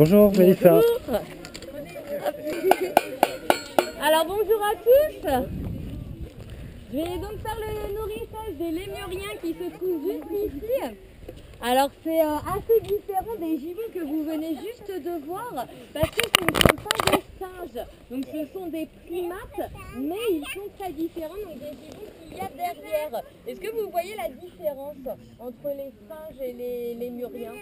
Bonjour Mélissa. Bonjour. Alors bonjour à tous. Je vais donc faire le nourrissage des lémuriens qui se trouvent juste ici. Alors c'est assez différent des gibbons que vous venez juste de voir parce que ce ne sont pas des singes, donc ce sont des primates, mais ils sont très différents donc des gibbons qu'il y a derrière. Est-ce que vous voyez la différence entre les singes et les lémuriens?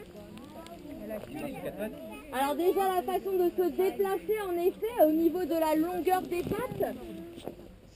Alors déjà la façon de se déplacer en effet au niveau de la longueur des pattes.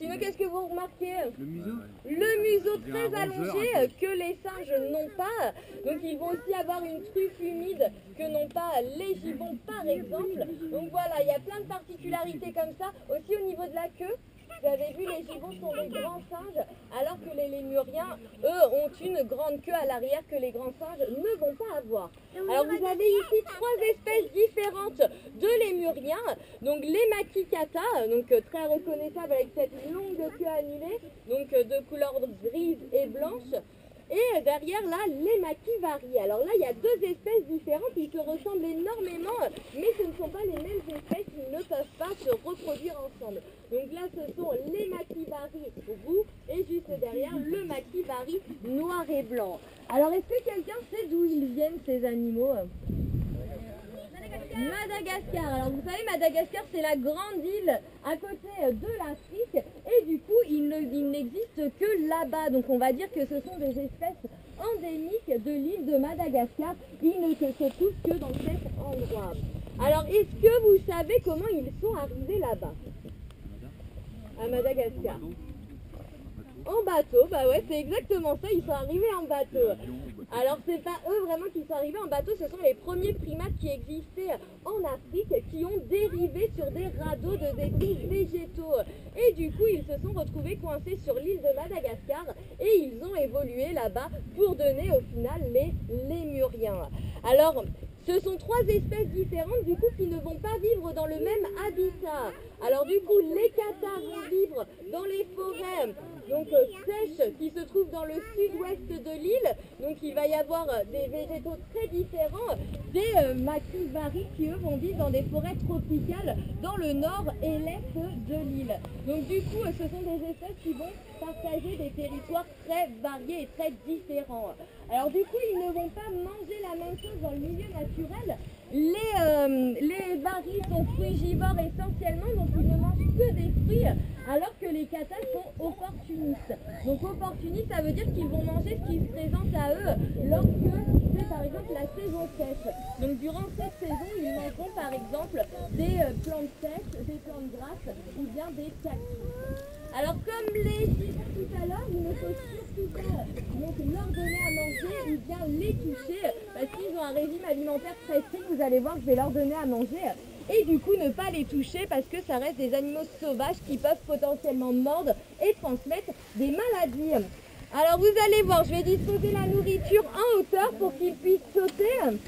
Sinon qu'est-ce que vous remarquez? Le museau très allongé que les singes n'ont pas. Donc ils vont aussi avoir une truffe humide que n'ont pas les gibbons par exemple. Donc voilà, il y a plein de particularités comme ça. Aussi au niveau de la queue. Vous avez vu, les gibbons sont des grands singes, alors que les lémuriens, eux, ont une grande queue à l'arrière que les grands singes ne vont pas avoir. Alors vous avez ici trois espèces différentes de lémuriens. Donc les makikata, donc très reconnaissables avec cette longue queue annulée, donc de couleur grise et blanche. Et derrière là, les makivari. Alors là, il y a deux espèces différentes, ils se ressemblent énormément, mais ce ne sont pas les mêmes espèces, ils ne peuvent pas se reproduire ensemble. Donc là, ce sont les makivari roux et juste derrière, le makivari noir et blanc. Alors, est-ce que quelqu'un sait d'où ils viennent ces animaux ? Madagascar. Alors vous savez, Madagascar c'est la grande île à côté de l'Afrique et du coup il n'existe que là-bas. Donc on va dire que ce sont des espèces endémiques de l'île de Madagascar. Ils ne se trouvent que dans cet endroit. Alors est-ce que vous savez comment ils sont arrivés là-bas? À Madagascar. En bateau, bah ouais, c'est exactement ça, ils sont arrivés en bateau. Alors c'est pas eux vraiment qui sont arrivés en bateau, ce sont les premiers primates qui existaient en Afrique, qui ont dérivé sur des radeaux de débris végétaux. Et du coup, ils se sont retrouvés coincés sur l'île de Madagascar et ils ont évolué là-bas pour donner au final les lémuriens. Alors, ce sont trois espèces différentes du coup qui ne vont pas vivre dans le même habitat. Alors du coup, les katas vont vivre dans les forêts donc sèches qui se trouvent dans le sud-ouest de l'île. Donc il va y avoir des végétaux très différents. Des makivari qui eux vont vivre dans des forêts tropicales dans le nord et l'est de l'île. Donc du coup, ce sont des espèces qui vont partager des territoires très variés et très différents. Alors du coup, ils ne vont pas manger la même chose dans le milieu naturel. Les varis sont frugivores essentiellement, donc ils ne mangent que des fruits, alors que les katas sont opportunistes. Donc opportunistes, ça veut dire qu'ils vont manger ce qui se présente à eux lorsque c'est par exemple la saison sèche. Donc durant cette saison, ils mangeront par exemple des plantes sèches, des plantes grasses ou bien des cactus. Alors comme les gibbons tout à l'heure, il ne faut surtout pas donc leur donner à manger ou bien les toucher parce qu'ils ont un régime alimentaire très strict. Vous allez voir, je vais leur donner à manger et du coup ne pas les toucher parce que ça reste des animaux sauvages qui peuvent potentiellement mordre et transmettre des maladies. Alors vous allez voir, je vais disposer la nourriture en hauteur pour qu'ils puissent sauter.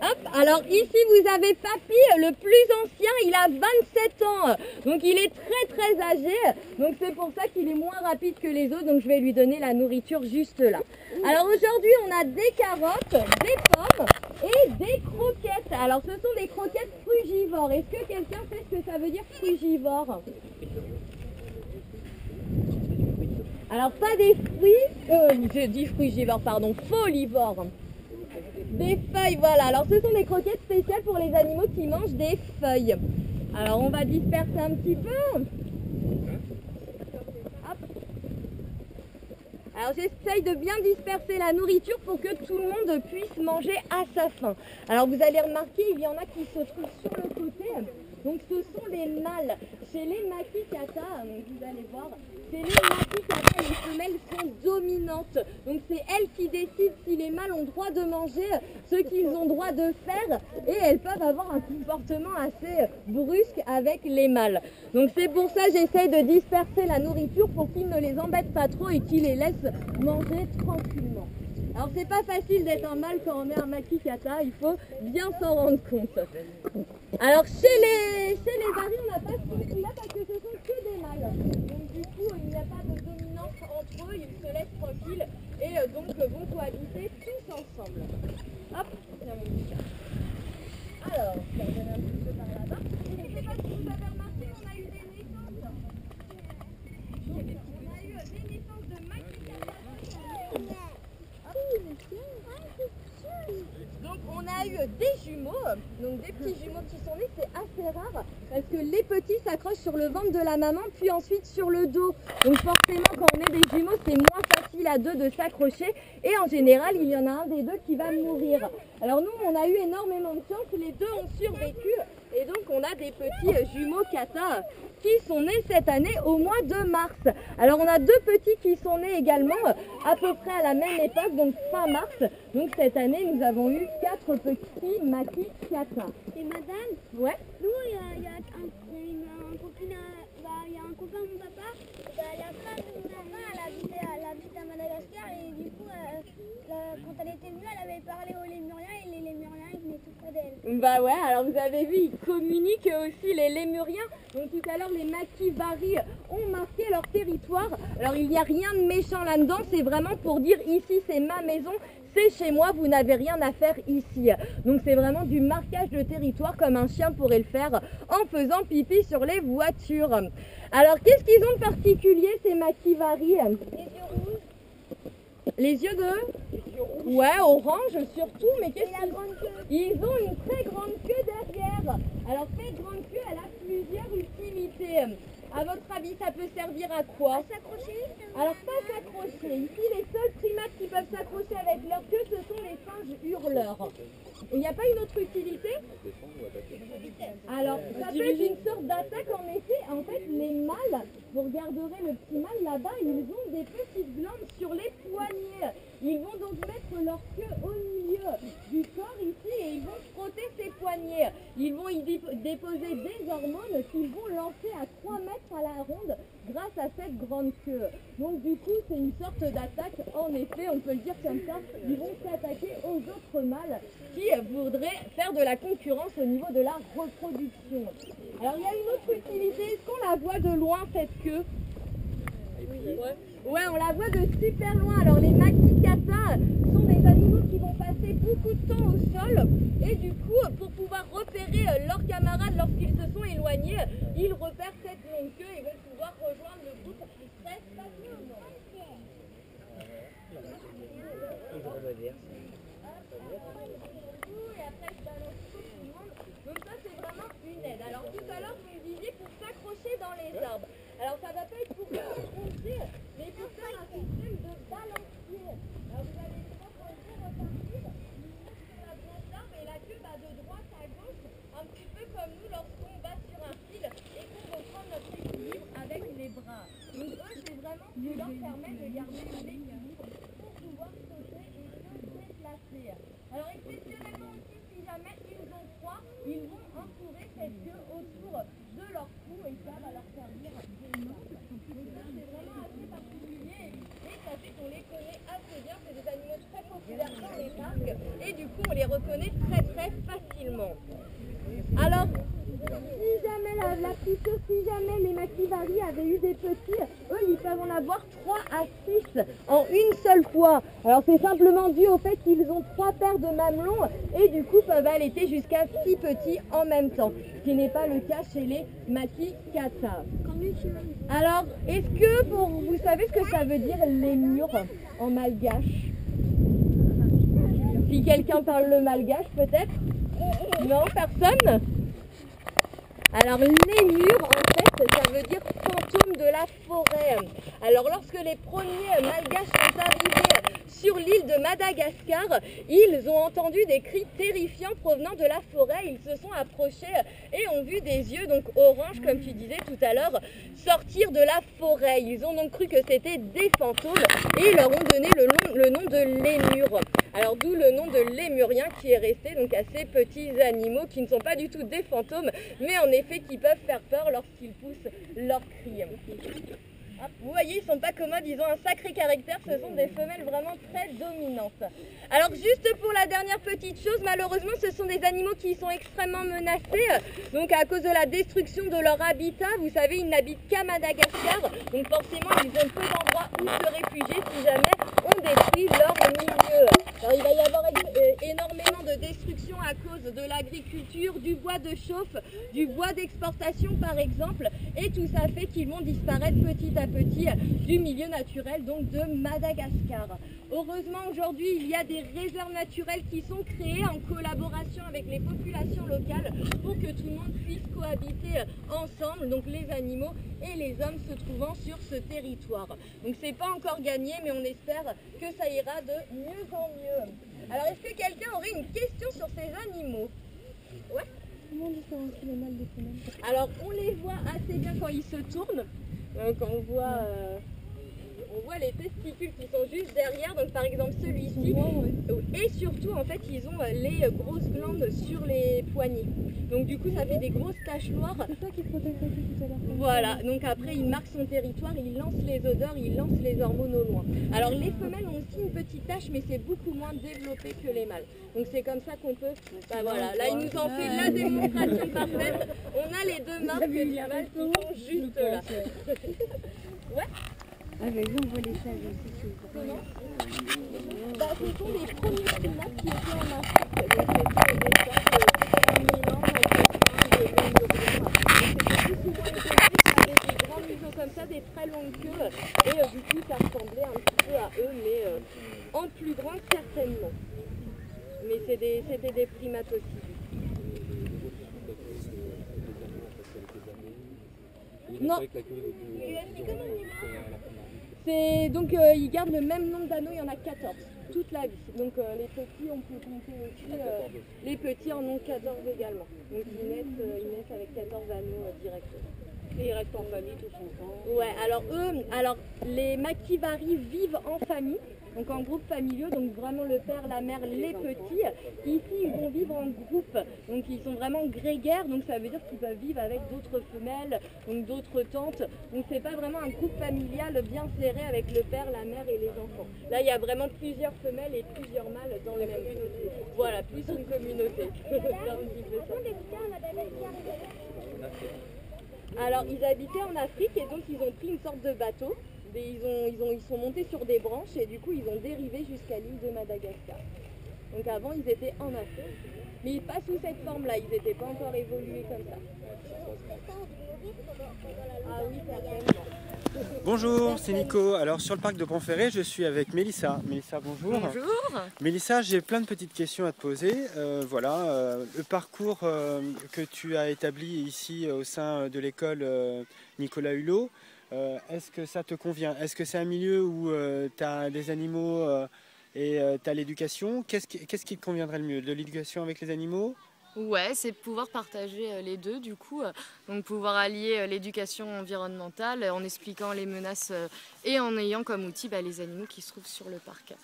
Hop, alors ici vous avez Papy, le plus ancien, il a 27 ans, donc il est très âgé, donc c'est pour ça qu'il est moins rapide que les autres, donc je vais lui donner la nourriture juste là. Alors aujourd'hui on a des carottes, des pommes et des croquettes. Alors ce sont des croquettes frugivores. Est-ce que quelqu'un sait ce que ça veut dire frugivore? Alors pas des fruits, je dis frugivore, pardon, folivore. Des feuilles, voilà. Alors ce sont des croquettes spéciales pour les animaux qui mangent des feuilles. Alors on va disperser un petit peu. Hop. Alors j'essaye de bien disperser la nourriture pour que tout le monde puisse manger à sa faim. Alors vous allez remarquer, il y en a qui se trouvent sur le côté. Donc ce sont les mâles. Chez les makikata, vous allez voir, chez les makikata, les femelles sont dominantes. Donc c'est elles qui décident si les mâles ont droit de manger ce qu'ils ont droit de faire et elles peuvent avoir un comportement assez brusque avec les mâles. Donc c'est pour ça que j'essaye de disperser la nourriture pour qu'ils ne les embêtent pas trop et qu'ils les laissent manger tranquillement. Alors c'est pas facile d'être un mâle quand on est un makikata, il faut bien s'en rendre compte. Alors chez les varis, on n'a pas ce conflit-là parce que ce sont que des mâles. Donc du coup, il n'y a pas de dominance entre eux, ils se laissent tranquilles et donc vont cohabiter tous ensemble. leur donner un petit peu par là-bas. Je ne sais pas si vous avez remarqué, on a eu des naissances. On a eu des naissances de Makikata. Donc on a eu des jumeaux, donc des petits jumeaux qui sont nés, c'est assez rare parce que les petits s'accrochent sur le ventre de la maman puis ensuite sur le dos. Donc forcément quand on est des jumeaux c'est moins facile à deux de s'accrocher et en général il y en a un des deux qui va mourir. Alors nous on a eu énormément de chance, les deux ont survécu et donc on a des petits jumeaux kata qui sont nés cette année au mois de mars. Alors on a deux petits qui sont nés également à peu près à la même époque, donc fin mars. Donc cette année nous avons eu 4 petits Makikata. Et madame, Ouais. nous il y a un copine, il y a un copain de mon papa, la femme de mon papa, elle habite à Madagascar et du coup quand elle était venue elle avait parlé aux lémuriens et les lémuriens ils venaient tout près d'elle. Bah ouais, alors vous avez vu, ils communiquent aussi les lémuriens. Donc tout à l'heure les Makivari ont marqué leur territoire. Alors il n'y a rien de méchant là-dedans, c'est vraiment pour dire ici c'est ma maison. C'est chez moi, vous n'avez rien à faire ici. Donc c'est vraiment du marquage de territoire comme un chien pourrait le faire en faisant pipi sur les voitures. Alors qu'est-ce qu'ils ont de particulier ces Makivari? Les yeux rouges. Les yeux de... Ouais, orange surtout, mais qu'est-ce Et la grande queue. Ils ont une très grande queue derrière. Alors cette grande queue, elle a plusieurs utilités. À votre avis, ça peut servir à quoi? S'accrocher. Alors pas s'accrocher. Ici, les seuls primates qui peuvent s'accrocher avec leur queue, ce sont les singes hurleurs. Il n'y a pas une autre utilité? Alors, ça peut être une sorte d'attaque en effet. En fait, les mâles, vous regarderez le petit mâle là-bas, ils ont des petites glandes sur les poignets. Ils vont donc mettre leur queue au milieu du corps ici et ils vont frotter ses poignets. Ils vont y déposer des hormones qu'ils vont lancer à 3 mètres à la ronde grâce à cette grande queue. Donc du coup, c'est une sorte d'attaque. En effet, on peut le dire comme ça, ils vont s'attaquer aux autres mâles qui voudraient faire de la concurrence au niveau de la reproduction. Alors il y a une autre utilité, est-ce qu'on la voit de loin cette queue? Ouais, on la voit de super loin. Alors les Makikata sont des animaux qui vont passer beaucoup de temps au sol et du coup, pour pouvoir repérer leurs camarades lorsqu'ils se sont éloignés, ils repèrent cette longue queue et vont pouvoir rejoindre le groupe très facilement. Et après, je balance tout le monde. Donc ça, c'est vraiment une aide. Alors tout à l'heure, vous me disiez pour s'accrocher dans les arbres. Alors ça va pas être pour s'accrocher, mais pour faire un système de balancier. Alors vous allez voir quand vous repartir, vous mettez sur la branche d'arbre et la queue va de droite à gauche, un petit peu comme nous lorsqu'on va sur un fil et qu'on reprend notre équilibre avec les bras. Donc eux, c'est vraiment ce qui leur permet de garder l'équilibre pour pouvoir sauter et se déplacer. Alors exceptionnellement aussi, si jamais ils ont froid, ils vont entourer cette queue autour de leur cou et ça va leur servir d'énorme. Donc ça c'est vraiment assez particulier et ça fait qu'on les connaît assez bien. C'est des animaux très populaires dans les parcs et du coup on les reconnaît très très facilement. Alors, si jamais la petite chose, si jamais les Makivari avaient eu des petits, eux ils peuvent en avoir 3 à 6 en une seule fois. Alors c'est simplement dû au fait qu'ils ont 3 paires de mamelons et du coup peuvent allaiter jusqu'à 6 petits en même temps, ce qui n'est pas le cas chez les Makikata. Alors, est-ce que vous savez ce que ça veut dire lémur en malgache? Si quelqu'un parle le malgache peut-être? Non, personne? Alors lémur en fait ça veut dire fantôme de la forêt. Alors lorsque les premiers malgaches sont arrivés sur l'île de Madagascar, ils ont entendu des cris terrifiants provenant de la forêt. Ils se sont approchés et ont vu des yeux donc orange comme tu disais tout à l'heure sortir de la forêt. Ils ont donc cru que c'était des fantômes et ils leur ont donné le nom de lémur. Alors d'où le nom de lémurien qui est resté donc à ces petits animaux qui ne sont pas du tout des fantômes mais en effet qui peuvent faire peur lorsqu'ils poussent leurs cris. Vous voyez, ils ne sont pas commodes, ils ont un sacré caractère, ce sont des femelles vraiment très dominantes. Alors juste pour la dernière petite chose, malheureusement ce sont des animaux qui sont extrêmement menacés, donc à cause de la destruction de leur habitat. Vous savez, ils n'habitent qu'à Madagascar, donc forcément ils ont peu d'endroits où se réfugier si jamais on détruit leur milieu. Alors il va y avoir énormément de destruction à cause de l'agriculture, du bois de chauffe, du bois d'exportation par exemple, et tout ça fait qu'ils vont disparaître petit à petit du milieu naturel, donc de Madagascar. Heureusement aujourd'hui il y a des réserves naturelles qui sont créées en collaboration avec les populations locales pour que tout le monde puisse cohabiter ensemble, donc les animaux et les hommes se trouvant sur ce territoire. Donc c'est pas encore gagné, mais on espère que ça ira de mieux en mieux. Alors est-ce que quelqu'un aurait une question sur ces animaux? Ouais. Comment différencie les mâles des femelles? Alors on les voit assez bien quand ils se tournent, quand on voit les testicules qui sont juste derrière, donc par exemple celui-ci, et surtout en fait ils ont les grosses glandes sur les poignets, donc du coup ça fait des grosses taches noires. C'est ça qui protège la fille tout à l'heure. Voilà, donc après il marque son territoire, il lance les odeurs, il lance les hormones au loin. Alors les femelles ont aussi une petite tache, mais c'est beaucoup moins développé que les mâles, donc c'est comme ça qu'on peut, voilà, là il nous en fait la démonstration parfaite, on a les deux marques du mâle qui sont juste là. Ouais. Ah bah oui, on voit les sages aussi. Comment? Ce sont les premiers primates qui étaient en Afrique. Donc c'était des sages, un mélange entre des lémuriens. Donc c'était plus souvent des pelvis avec des grands museaux comme ça, des très longues queues. Et du coup ça ressemblait un petit peu à eux, mais en plus grand certainement. Mais c'était des primates aussi. Non. C'est donc ils gardent le même nombre d'anneaux, il y en a 14 toute la vie. Donc les petits, on peut compter aussi, les petits en ont 14 également. Donc ils naissent avec 14 anneaux directement. Et ils restent en famille tous ensemble. Ouais, alors les makivari vivent en famille, donc en groupe familiaux, donc vraiment le père, la mère, les petits. Ici ils vont vivre en groupe, donc ils sont vraiment grégaires, donc ça veut dire qu'ils peuvent vivre avec d'autres femelles, donc d'autres tantes. Donc c'est pas vraiment un groupe familial bien serré avec le père, la mère et les enfants. Là il y a vraiment plusieurs femelles et plusieurs mâles dans le même groupe. Voilà, plus une communauté. Alors ils habitaient en Afrique et donc ils ont pris une sorte de bateau. Ils sont montés sur des branches et du coup ils ont dérivé jusqu'à l'île de Madagascar. Donc avant ils étaient en Afrique, mais pas sous cette forme-là, ils n'étaient pas encore évolués comme ça. Ah oui, certainement. Bonjour, c'est Nico. Alors sur le parc de Pont-Ferré, je suis avec Mélissa. Mélissa, bonjour. Bonjour. Mélissa, j'ai plein de petites questions à te poser. Le parcours que tu as établi ici au sein de l'école Nicolas Hulot, est-ce que ça te convient? Est-ce que c'est un milieu où tu as des animaux et tu as l'éducation? Qu'est-ce qui te conviendrait le mieux? De l'éducation avec les animaux? Ouais, c'est pouvoir partager les deux du coup, donc pouvoir allier l'éducation environnementale en expliquant les menaces et en ayant comme outil les animaux qui se trouvent sur le parc.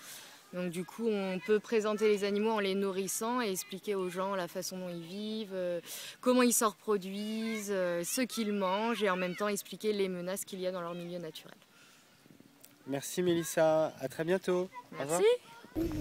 Donc du coup on peut présenter les animaux en les nourrissant et expliquer aux gens la façon dont ils vivent, comment ils se reproduisent, ce qu'ils mangent et en même temps expliquer les menaces qu'il y a dans leur milieu naturel. Merci Mélissa, à très bientôt. Merci. Au revoir.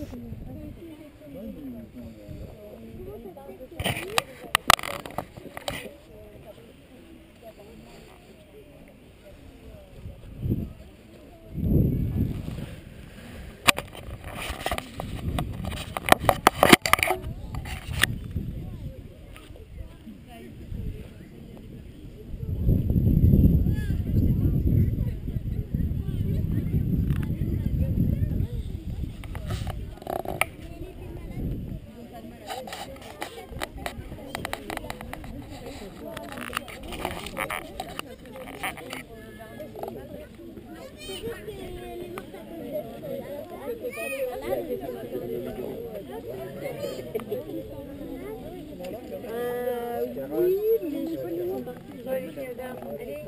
Oui, mais je crois qu'ils sont partis. Allez.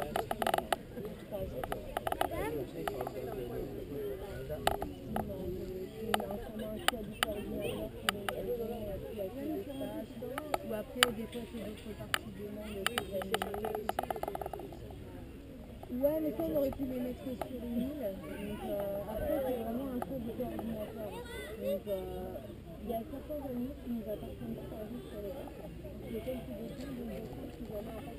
Ou après, des fois, c'est d'autres parties du monde. Ouais, mais ça, on aurait pu les mettre sur une île. Donc, après, c'est vraiment un choix du coordinateur. Donc, il y a certains animaux qui nous appartiennent pas, par exemple, sur les parcs. Lesquels qui défendent, donc je pense qu'ils avaient un parc.